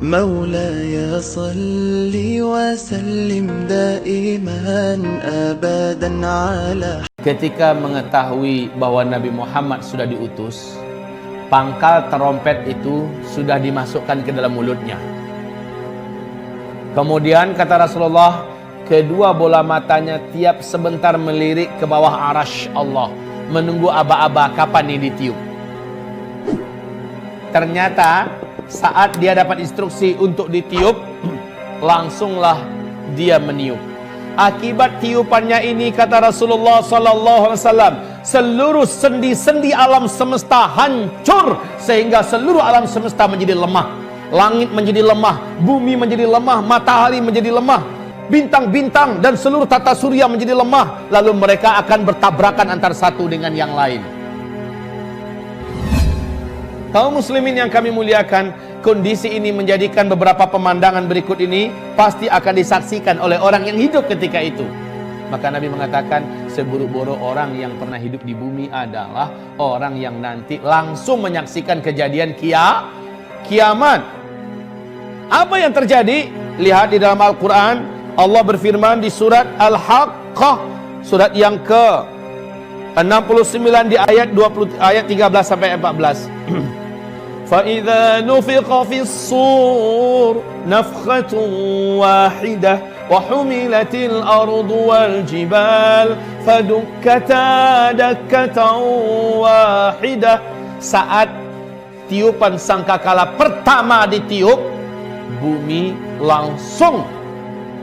مولاي صل وسلم دائما أبدا على. Ketika mengetahui bahwa Nabi Muhammad sudah diutus, pangkal terompet itu sudah dimasukkan ke dalam mulutnya. Kemudian kata Rasulullah, kedua bola matanya tiap sebentar melirik ke bawah arasy Allah, menunggu aba-aba kapan ini ditiup. Ternyata saat dia dapat instruksi untuk ditiup, langsunglah dia meniup. Akibat tiupannya ini, kata Rasulullah sallallahu alaihi wasallam, seluruh sendi-sendi alam semesta hancur, sehingga seluruh alam semesta menjadi lemah. Langit menjadi lemah, bumi menjadi lemah, matahari menjadi lemah, bintang-bintang dan seluruh tata surya menjadi lemah. Lalu mereka akan bertabrakan antara satu dengan yang lain. Kaum muslimin yang kami muliakan, kondisi ini menjadikan beberapa pemandangan berikut ini pasti akan disaksikan oleh orang yang hidup ketika itu. Maka Nabi mengatakan, seburuk-buruk orang yang pernah hidup di bumi adalah orang yang nanti langsung menyaksikan kejadian kiamat. Apa yang terjadi? Lihat di dalam Al-Quran, Allah berfirman di surat Al-Haqqah, surat yang ke 69 di ayat 13 sampai 14. فَإِذَا نُفِخَ فِي الصُّورِ نَفْخَةٌ وَاحِدَةٌ وَحُمِلَتِ الْأَرْضُ وَالْجِبَالُ فَدُكَّتَا دَكَّةً وَاحِدَةً. Saat tiupan sangkakala pertama ditiup, bumi langsung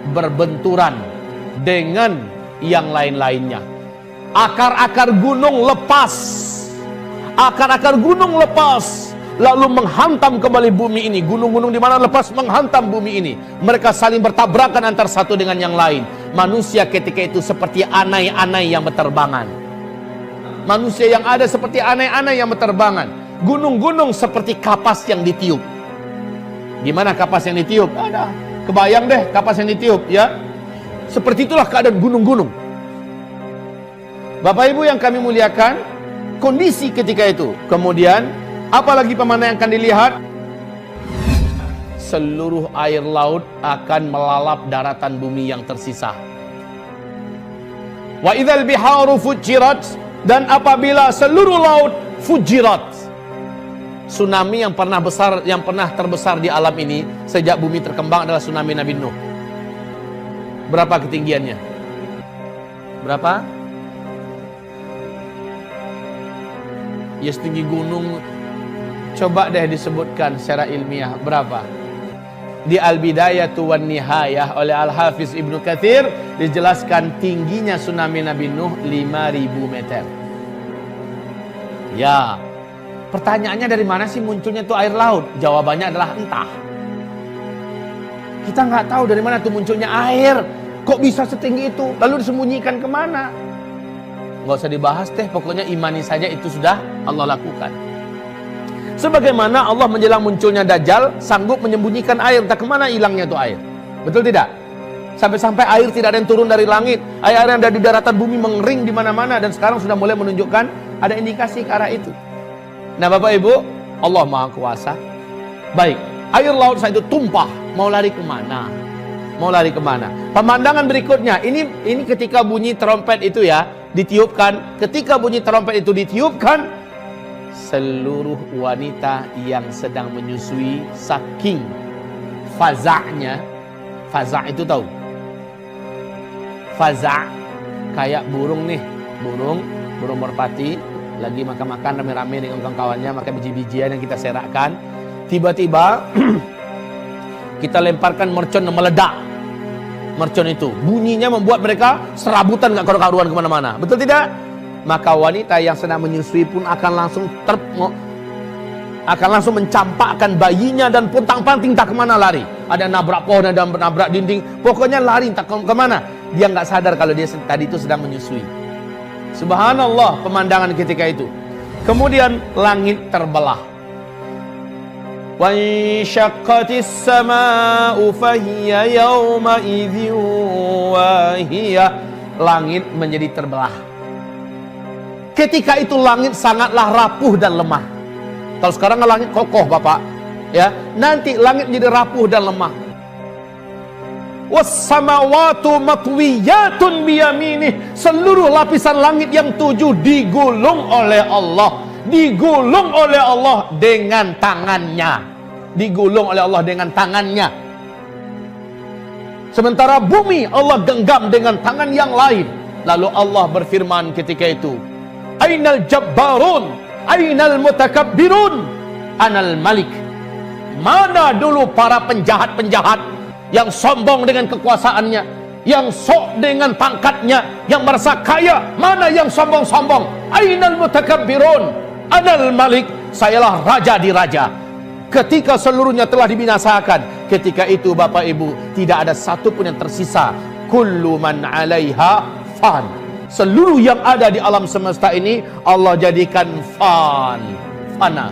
berbenturan dengan yang lain-lainnya. Akar-akar gunung lepas, lalu menghantam kembali bumi ini. Gunung-gunung di mana lepas menghantam bumi ini. Mereka saling bertabrakan antara satu dengan yang lain. Manusia ketika itu seperti anai-anai yang berterbangan. Manusia yang ada seperti anai-anai yang berterbangan. Gunung-gunung seperti kapas yang ditiup. Gimana kapas yang ditiup? Ada. Kebayang deh kapas yang ditiup, ya. Seperti itulah keadaan gunung-gunung. Bapak Ibu yang kami muliakan, kondisi ketika itu. Kemudian apalagi pemandangan yang akan dilihat? Seluruh air laut akan melalap daratan bumi yang tersisa. Wa idzal biharu fujirat, dan apabila seluruh laut fujirat. Tsunami yang pernah terbesar di alam ini sejak bumi terkembang adalah tsunami Nabi Nuh. Berapa ketinggiannya? Berapa? Ya setinggi gunung. Coba deh disebutkan secara ilmiah berapa? Di Al-Bidayatu wan Nihayah oleh Al-Hafiz Ibnu Katsir dijelaskan tingginya tsunami Nabi Nuh 5.000 meter. Ya, pertanyaannya dari mana sih munculnya tuh air laut? Jawabannya adalah entah. Kita nggak tahu dari mana tuh munculnya air. Kok bisa setinggi itu? Lalu disembunyikan kemana? Nggak usah dibahas deh, pokoknya imani saja itu sudah Allah lakukan. Sebagaimana Allah menjelang munculnya Dajjal sanggup menyembunyikan air, entah kemana hilangnya itu air. Betul tidak? Sampai-sampai air tidak ada yang turun dari langit, air yang ada di daratan bumi mengering di mana-mana, dan sekarang sudah mulai menunjukkan ada indikasi ke arah itu. Nah Bapak Ibu, Allah Maha Kuasa. Baik, air laut saat itu tumpah, mau lari kemana? Mau lari kemana? Pemandangan berikutnya, ini ketika bunyi trompet itu ya ditiupkan. Ketika bunyi trompet itu ditiupkan, seluruh wanita yang sedang menyusui saking faza'nya. Faza' itu tahu? Faza' kayak burung nih, burung merpati lagi makan-makan rame-rame dengan kawan-kawannya, makan biji-bijian yang kita serakkan. Tiba-tiba kita lemparkan mercon yang meledak. Mercon itu bunyinya membuat mereka serabutan gak karu-karuan kemana-mana. Betul tidak? Maka wanita yang sedang menyusui pun akan langsung mencampakkan bayinya dan pontang-panting tak kemana lari. Ada nabrak pohon, ada nabrak dinding, pokoknya lari tak kemana. Dia nggak sadar kalau dia tadi itu sedang menyusui. Subhanallah pemandangan ketika itu. Kemudian langit terbelah. وَانشَقَّتِ السَّمَاءُ فَهِيَ يَوْمَئِذٍ وَاهِيَةٌ. Langit menjadi terbelah. Ketika itu langit sangatlah rapuh dan lemah. Kalau sekarang langit kokoh Bapak, Ya, nanti langit jadi rapuh dan lemah. Was-samawatu matwiyatun biyaminih. Seluruh lapisan langit yang 7 digulung oleh Allah. Digulung oleh Allah dengan tangannya. Digulung oleh Allah dengan tangannya. Sementara bumi Allah genggam dengan tangan yang lain. Lalu Allah berfirman ketika itu, Ainal jabbarun, ainal mutakabbirun, anal malik. Mana dulu para penjahat-penjahat yang sombong dengan kekuasaannya, yang sok dengan pangkatnya, yang merasa kaya? Mana yang sombong-sombong? Ainal mutakabbirun, anal malik. Sayalah raja di raja. Ketika seluruhnya telah dibinasakan, ketika itu Bapak Ibu, tidak ada satupun yang tersisa. Kullu man 'alaiha fan. Seluruh yang ada di alam semesta ini Allah jadikan fana.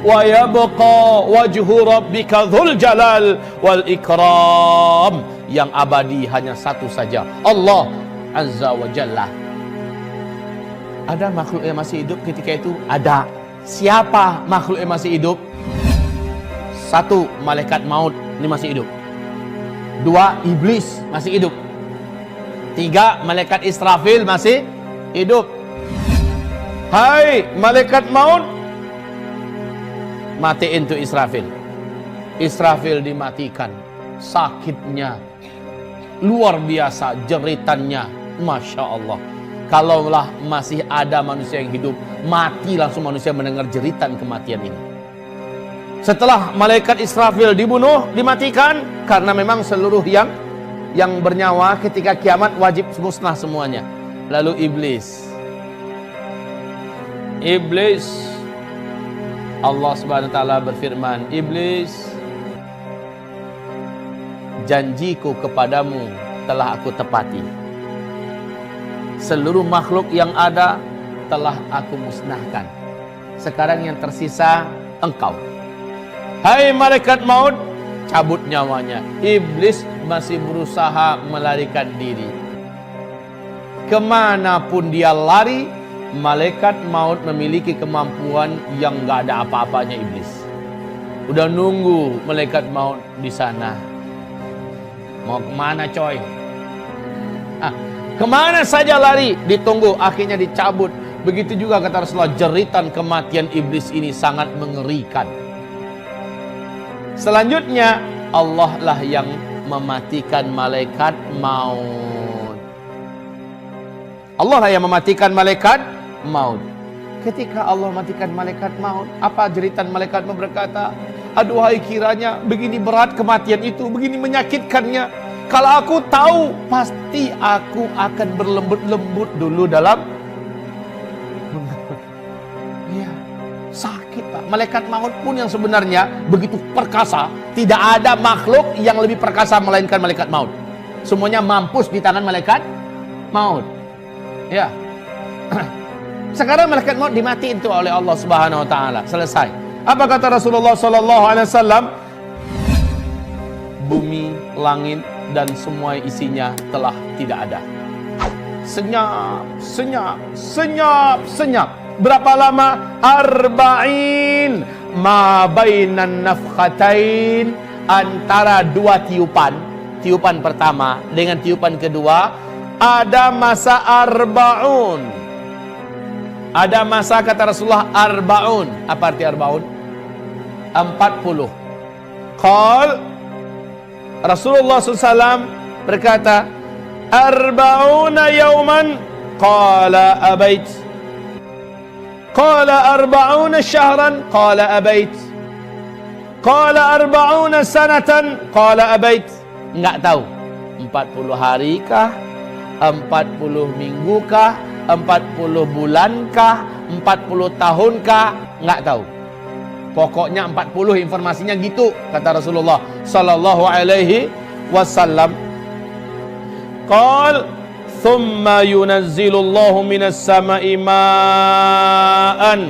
Wa yabqa wajhu rabbika dzul jalal wal ikram. Yang abadi hanya satu saja, Allah Azza wa Jalla. Ada makhluk yang masih hidup ketika itu? Ada. Siapa makhluk yang masih hidup? 1, malaikat maut, ini masih hidup. 2, iblis masih hidup. 3, malaikat Israfil masih hidup. Hai malaikat maut, matiin tuh Israfil. Israfil dimatikan. Sakitnya luar biasa, jeritannya, Masya Allah. Kalaulah masih ada manusia yang hidup, mati langsung manusia mendengar jeritan kematian ini. Setelah malaikat Israfil dibunuh, dimatikan, karena memang seluruh yang bernyawa ketika kiamat wajib musnah semuanya. Lalu iblis, Allah Subhanahu wa taala berfirman, Iblis, janjiku kepadamu telah aku tepati. Seluruh makhluk yang ada telah aku musnahkan. Sekarang yang tersisa engkau. Hai malaikat maut, cabut nyawanya. Iblis masih berusaha melarikan diri. Kemanapun dia lari, malaikat maut memiliki kemampuan yang gak ada apa-apanya iblis. Udah nunggu malaikat maut di sana. Mau kemana coy? Kemana saja lari, ditunggu, akhirnya dicabut. Begitu juga kata Rasulullah, jeritan kematian iblis ini sangat mengerikan. Selanjutnya, Allah lah yang mematikan malaikat maut. Allah lah yang mematikan malaikat maut. Ketika Allah matikan malaikat maut, apa jeritan malaikat berkata, aduhai kiranya begini berat kematian itu, begini menyakitkannya. Kalau aku tahu, pasti aku akan berlembut-lembut dulu dalam. Iya, sakit Pak. Malaikat maut pun yang sebenarnya begitu perkasa, tidak ada makhluk yang lebih perkasa melainkan malaikat maut. Semuanya mampus di tangan malaikat maut. Ya. Sekarang malaikat maut dimatiin tuh oleh Allah Subhanahu wa taala. Selesai. Apa kata Rasulullah sallallahu alaihi wasallam? Bumi, langit dan semua isinya telah tidak ada. Senyap, senyap, senyap, senyap. Berapa lama? Arba'in ma bainan nafkhatain, antara dua tiupan. Tiupan pertama dengan tiupan kedua ada masa arba'un. Ada masa, kata Rasulullah, arba'un. Apa arti arba'un? 40. Qal Rasulullah SAW berkata, arba'una yawman. Qala abait. Qala arba'una syahran. Qala abait. Qala arba'una sanatan. Qala abait. Enggak tahu 40 hari kah, 40 minggu kah, 40 bulan kah, 40 tahun kah, enggak tahu. Pokoknya 40, informasinya gitu, kata Rasulullah sallallahu alaihi wasallam. Qal thumma yunazzilullahu minas sama'i ma'an.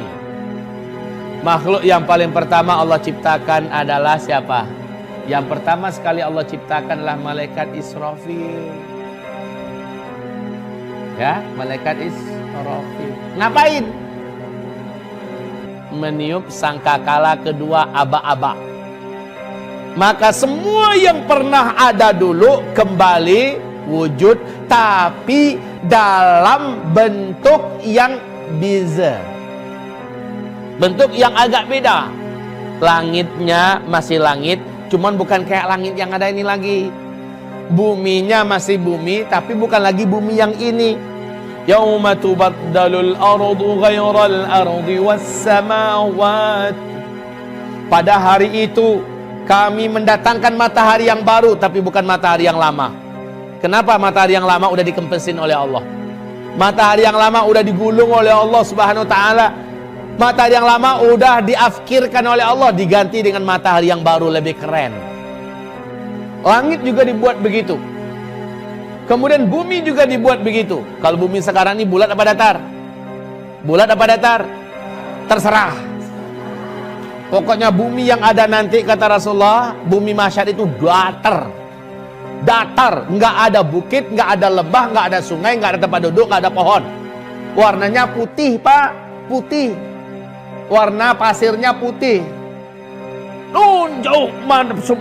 Makhluk yang paling pertama Allah ciptakan adalah siapa? Yang pertama sekali Allah ciptakanlah malaikat Israfil. Ya, malaikat Israfil. Ngapain? meniup sangkakala kedua aba-aba. Maka semua yang pernah ada dulu kembali wujud, tapi dalam bentuk yang beza, bentuk yang agak beda. Langitnya masih langit, cuman bukan kayak langit yang ada ini lagi. Buminya masih bumi, tapi bukan lagi bumi yang ini. Yauma tubaddalul ardu ghairal ardi was samawat. Pada hari itu kami mendatangkan matahari yang baru, tapi bukan matahari yang lama. Kenapa? Matahari yang lama udah dikempesin oleh Allah. Matahari yang lama udah digulung oleh Allah Subhanahu wa taala. Matahari yang lama udah diafkirkan oleh Allah, diganti dengan matahari yang baru lebih keren. Langit juga dibuat begitu. Kemudian bumi juga dibuat begitu. Kalau bumi sekarang ini bulat apa datar? Bulat apa datar? Terserah. Pokoknya bumi yang ada nanti, kata Rasulullah, bumi mahsyar itu datar. Datar, nggak ada bukit, nggak ada lembah, nggak ada sungai, nggak ada tempat duduk, nggak ada pohon. Warnanya putih, Pak, putih. Warna pasirnya putih.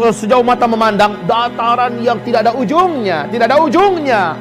Sejauh mata memandang, dataran yang tidak ada ujungnya, tidak ada ujungnya.